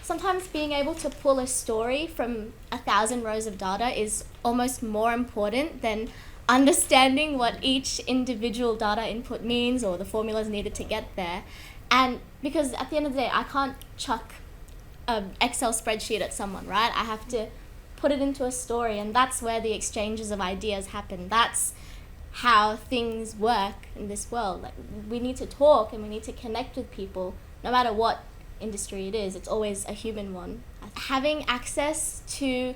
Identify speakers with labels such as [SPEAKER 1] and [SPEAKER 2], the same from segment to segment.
[SPEAKER 1] sometimes being able to pull a story from 1,000 rows of data is almost more important than understanding what each individual data input means or the formulas needed to get there. And because at the end of the day, I can't chuck an Excel spreadsheet at someone, right? I have to put it into a story, and that's where the exchanges of ideas happen. That's how things work in this world. Like, we need to talk and we need to connect with people, no matter what industry it is. It's always a human one. Having access to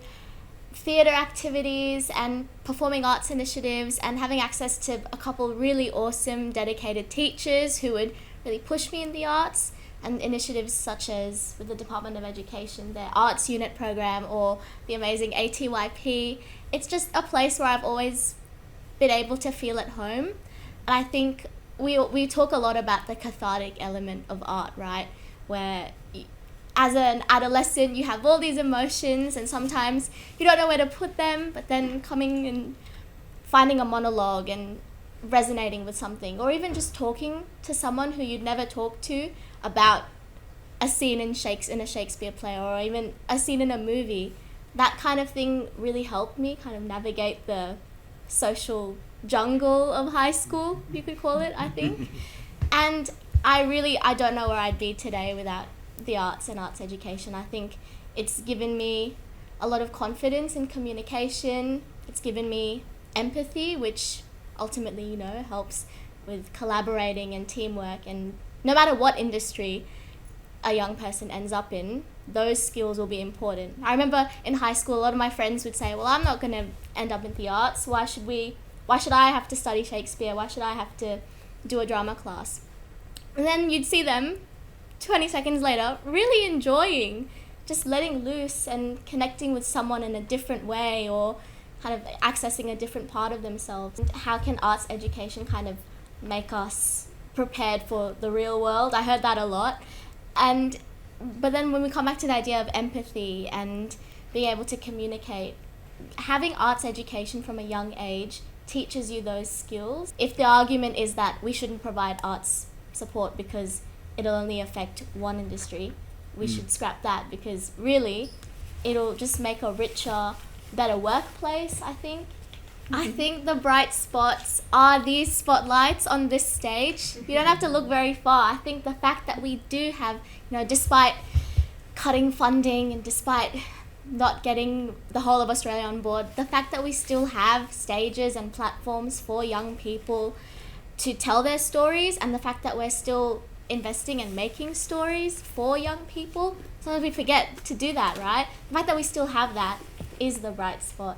[SPEAKER 1] theatre activities and performing arts initiatives, and having access to a couple really awesome dedicated teachers who would really push me in the arts, and initiatives such as with the Department of Education, their arts unit program, or the amazing ATYP. It's just a place where I've always been able to feel at home. And I think we talk a lot about the cathartic element of art, right? Where as an adolescent, you have all these emotions and sometimes you don't know where to put them, but then coming and finding a monologue and resonating with something, or even just talking to someone who you'd never talk to about a scene in a Shakespeare play, or even a scene in a movie. That kind of thing really helped me kind of navigate the social jungle of high school, you could call it, I think. And I don't know where I'd be today without the arts and arts education. I think it's given me a lot of confidence in communication. It's given me empathy, which ultimately, helps with collaborating and teamwork. And no matter what industry a young person ends up in, those skills will be important. I remember in high school, a lot of my friends would say, well, I'm not going to end up in the arts. Why should I have to study Shakespeare? Why should I have to do a drama class? And then you'd see them 20 seconds later really enjoying just letting loose and connecting with someone in a different way, or kind of accessing a different part of themselves. How can arts education kind of make us prepared for the real world? I heard that a lot. But then when we come back to the idea of empathy and being able to communicate, having arts education from a young age teaches you those skills. If the argument is that we shouldn't provide arts support because it'll only affect one industry, we should scrap that, because really it'll just make a richer, better workplace, I think. I think the bright spots are these spotlights on this stage. You don't have to look very far. I think the fact that we do have, despite cutting funding and despite not getting the whole of Australia on board, the fact that we still have stages and platforms for young people to tell their stories, and the fact that we're still investing and making stories for young people. Sometimes we forget to do that, right? The fact that we still have that is the bright spot.